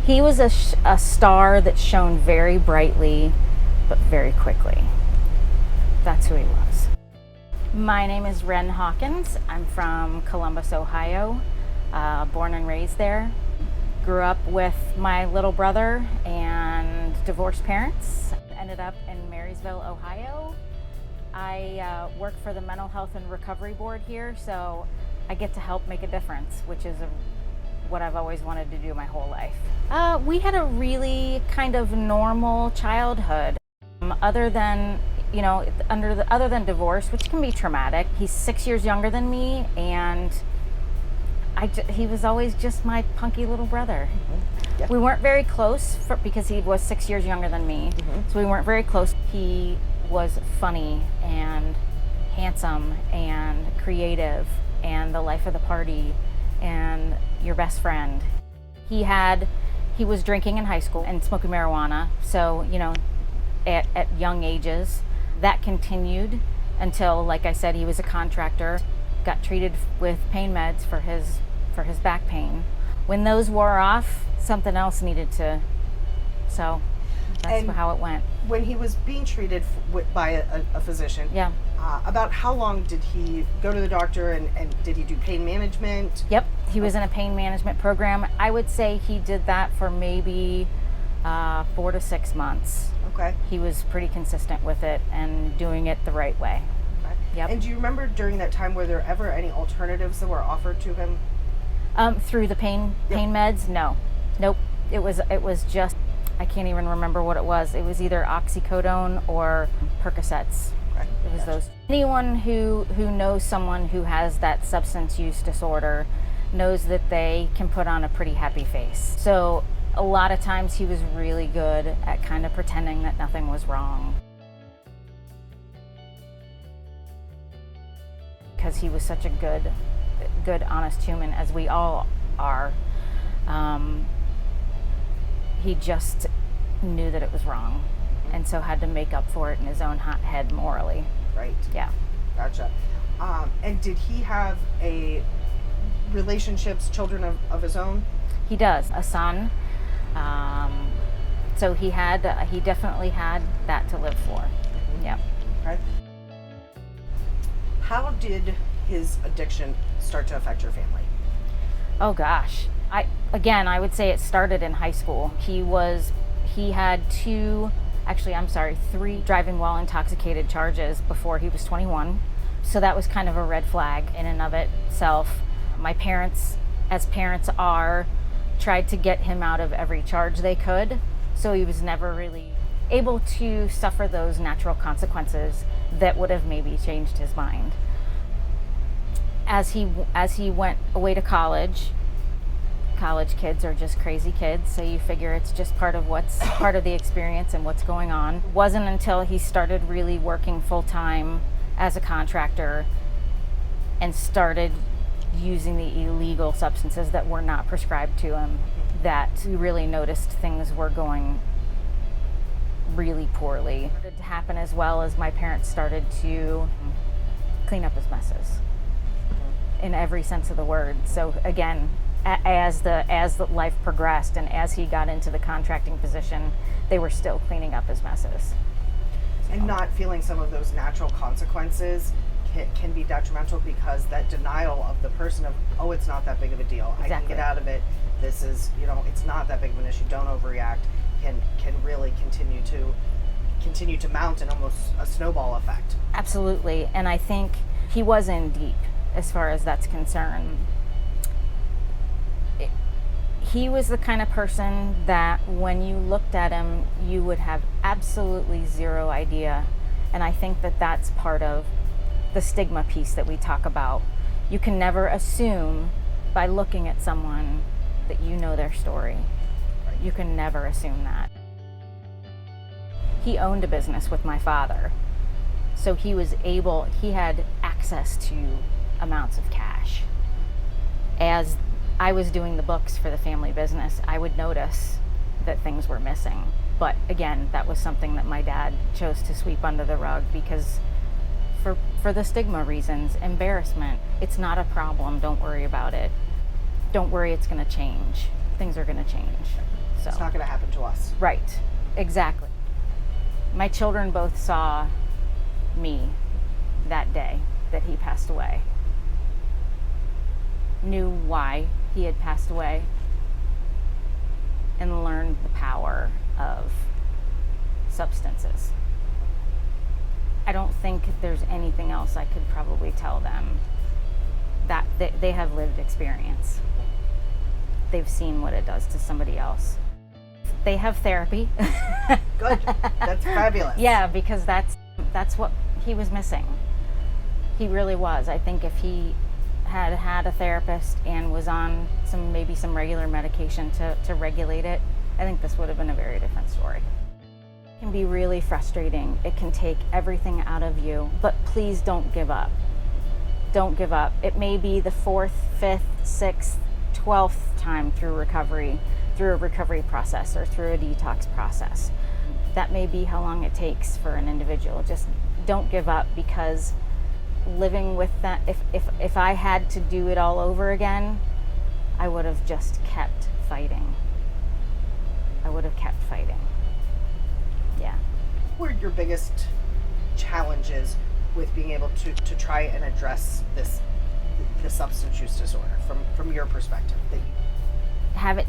He was a star that shone very brightly, but very quickly. That's who he was. My name is Wren Hawkins. I'm from Columbus, Ohio, born and raised there. Grew up with my little brother and divorced parents. Ended up in Marysville, Ohio. I work for the Mental Health and Recovery Board here, so I get to help make a difference, which is what I've always wanted to do my whole life. We had a really kind of normal childhood, other than divorce, which can be traumatic. He's 6 years younger than me, and he was always just my punky little brother. Mm-hmm. Yeah. We weren't very close because he was 6 years younger than me, mm-hmm. So we weren't very close. He was funny and handsome and creative and the life of the party and your best friend. He was drinking in high school and smoking marijuana, so at young ages. That continued until, like I said, he was a contractor, got treated with pain meds for his back pain. When those wore off, something else needed to, so that's how it went. When he was being treated by a physician, yeah. About how long did he go to the doctor, and did he do pain management? Yep, he was in a pain management program. I would say he did that for maybe 4 to 6 months. Okay. He was pretty consistent with it and doing it the right way. Okay. Yep. And do you remember during that time, were there ever any alternatives that were offered to him? Through the pain meds? No. Nope. It was just, I can't even remember what it was. It was either oxycodone or Percocets. Okay. It was those. Anyone who knows someone who has that substance use disorder knows that they can put on a pretty happy face. So a lot of times he was really good at kind of pretending that nothing was wrong. Because he was such a good, honest human, as we all are. He just knew that it was wrong, and so had to make up for it in his own hot head morally. Right. Yeah. Gotcha. And did he have children of his own? He does, a son. So he definitely had that to live for. Mm-hmm. Yeah. Okay. How did his addiction start to affect your family? Oh gosh. I would say it started in high school. He had 3 driving while intoxicated charges before he was 21. So that was kind of a red flag in and of itself. My parents, as parents are, tried to get him out of every charge they could, so he was never really able to suffer those natural consequences that would have maybe changed his mind. As he went away to college kids are just crazy kids, so you figure it's just part of the experience and what's going on. It wasn't until he started really working full-time as a contractor and started using the illegal substances that were not prescribed to him that we really noticed things were going really poorly. It started to happen as well as my parents started to clean up his messes in every sense of the word. So again, as the life progressed and as he got into the contracting position, they were still cleaning up his messes. And not feeling some of those natural consequences can be detrimental, because that denial of the person of, oh, it's not that big of a deal. Exactly. I can get out of it. This is, it's not that big of an issue. Don't overreact. Can really continue to mount in almost a snowball effect. Absolutely. And I think he was in deep as far as that's concerned. He was the kind of person that when you looked at him, you would have absolutely zero idea. And I think that that's part of the stigma piece that we talk about. You can never assume by looking at someone that you know their story. You can never assume that. He owned a business with my father, so he had access to amounts of cash. As I was doing the books for the family business, I would notice that things were missing. But again, that was something that my dad chose to sweep under the rug because for the stigma reasons, embarrassment. It's not a problem, don't worry about it. Don't worry, it's gonna change. Things are gonna change. So it's not going to happen to us. right, exactly. My children both saw me that day that he passed away, knew why he had passed away, and learned the power of substances. I don't think there's anything else I could probably tell them. That they have lived experience. They've seen what it does to somebody else. They have therapy. Good. That's fabulous. Yeah, because that's what he was missing. He really was. I think if he had a therapist and was on maybe some regular medication to regulate it, I think this would have been a very different story. It can be really frustrating. It can take everything out of you, but please don't give up. Don't give up. It may be the 4th, 5th, 6th, 12th time through a recovery process or through a detox process. That may be how long it takes for an individual. Just don't give up, because living with that, if I had to do it all over again, I would have just kept fighting. I would have kept fighting. Yeah. What were your biggest challenges with being able to try and address the substance use disorder from your perspective?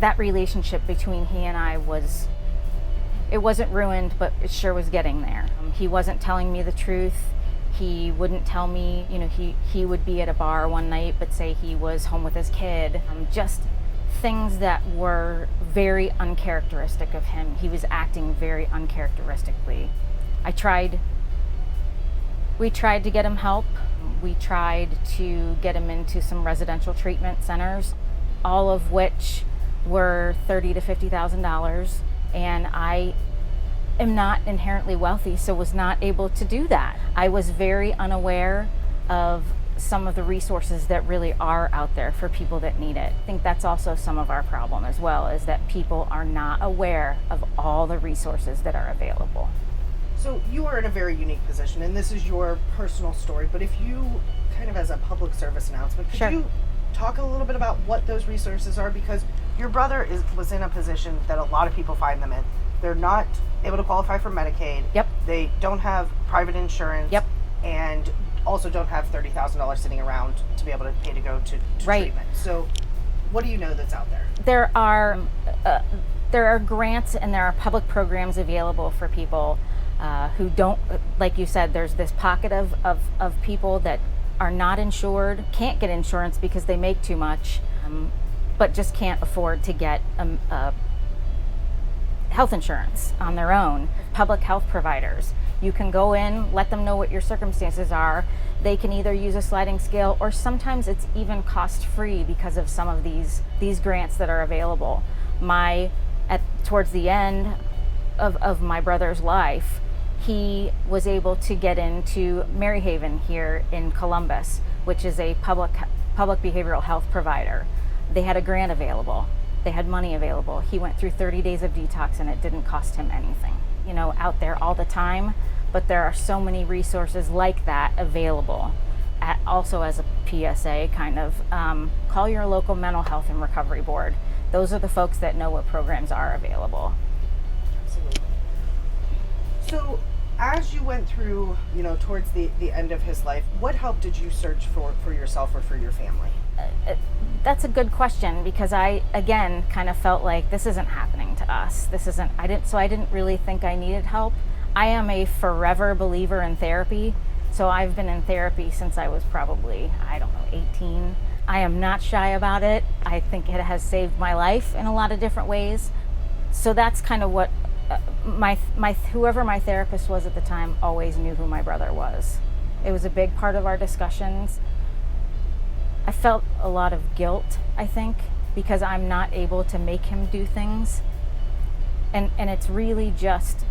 That relationship between he and I it wasn't ruined, but it sure was getting there. He wasn't telling me the truth. He wouldn't tell me, he would be at a bar one night but say he was home with his kid. Just things that were very uncharacteristic of him. He was acting very uncharacteristically. We tried to get him help. We tried to get him into some residential treatment centers, all of which were $30,000 to $50,000, and I am not inherently wealthy, so was not able to do that. I was very unaware of some of the resources that really are out there for people that need it. I think that's also some of our problem as well, is that people are not aware of all the resources that are available. So you are in a very unique position, and this is your personal story, but if you, kind of as a public service announcement, could Sure. you talk a little bit about what those resources are? Because your brother was in a position that a lot of people find them in. They're not able to qualify for Medicaid. Yep. They don't have private insurance. Yep. And also don't have $30,000 sitting around to be able to pay to go to Right. treatment. So what do you know that's out there? There are grants and there are public programs available for people who don't, like you said, there's this pocket of people that are not insured, can't get insurance because they make too much, but just can't afford to get health insurance on their own. Public health providers. You can go in, let them know what your circumstances are. They can either use a sliding scale, or sometimes it's even cost-free because of some of these grants that are available. Towards the end of my brother's life, he was able to get into Maryhaven here in Columbus, which is a public behavioral health provider. They had a grant available. They had money available. He went through 30 days of detox and it didn't cost him anything. Out there all the time, but there are so many resources like that available. Also, as a PSA, kind of, call your local mental health and recovery board. Those are the folks that know what programs are available. Absolutely. So as you went through, towards the end of his life, what help did you search for yourself or for your family? That's a good question, because I, again, kind of felt like this isn't happening to us. I didn't really think I needed help. I am a forever believer in therapy. So I've been in therapy since I was probably, 18. I am not shy about it. I think it has saved my life in a lot of different ways. So that's kind of what whoever my therapist was at the time always knew who my brother was. It was a big part of our discussions. I felt a lot of guilt, I think, because I'm not able to make him do things. And it's really just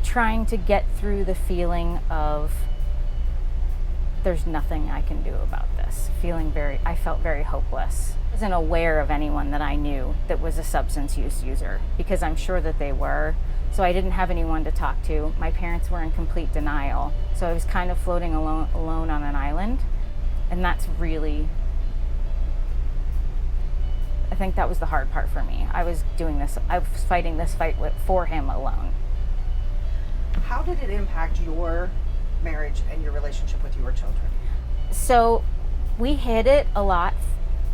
trying to get through the feeling of there's nothing I can do about this. I felt very hopeless. I wasn't aware of anyone that I knew that was a substance use user, because I'm sure that they were. So I didn't have anyone to talk to. My parents were in complete denial. So I was kind of floating alone on an island. And that's really, I think that was the hard part for me. I was fighting this fight for him alone. How did it impact your marriage and your relationship with your children? So we hid it a lot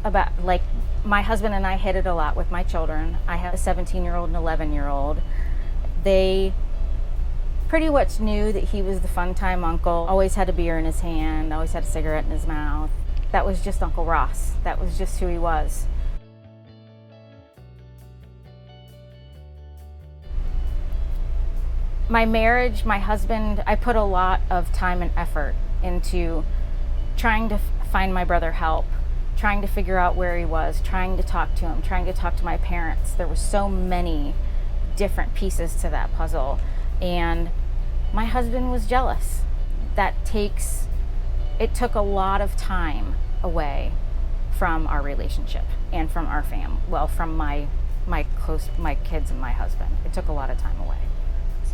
about, like, my husband and I hid it a lot with my children. I have a 17-year-old and 11-year-old. They pretty much knew that he was the fun time uncle, always had a beer in his hand, always had a cigarette in his mouth. That was just Uncle Ross. That was just who he was. My marriage, my husband, I put a lot of time and effort into trying to find my brother help, trying to figure out where he was, trying to talk to him, trying to talk to my parents. There were so many different pieces to that puzzle. And my husband was jealous. It took a lot of time away from our relationship and from our from my kids and my husband. It took a lot of time away.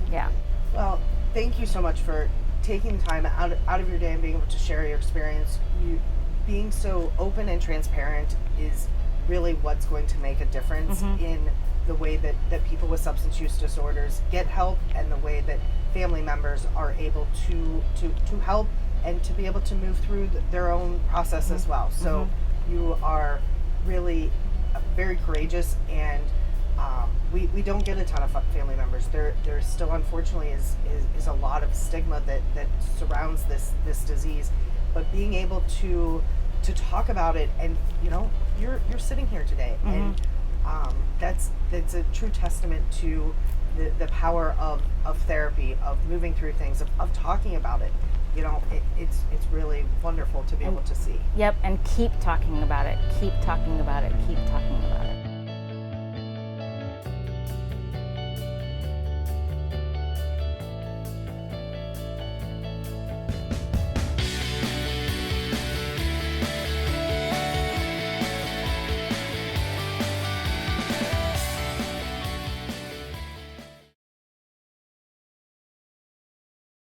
Yeah. Well, thank you so much for taking time out of your day and being able to share your experience. You being so open and transparent is really what's going to make a difference in the way that people with substance use disorders get help, and the way that family members are able to help and to be able to move through their own process as well. So you are really very courageous, and we don't get a ton of family members. There still, unfortunately, is a lot of stigma that surrounds this disease. But being able to talk about it, and you're sitting here today, and that's a true testament to the power of therapy, of moving through things, of talking about it. It's really wonderful to be able to see. Yep, and keep talking about it. Keep talking about it. Keep talking about it.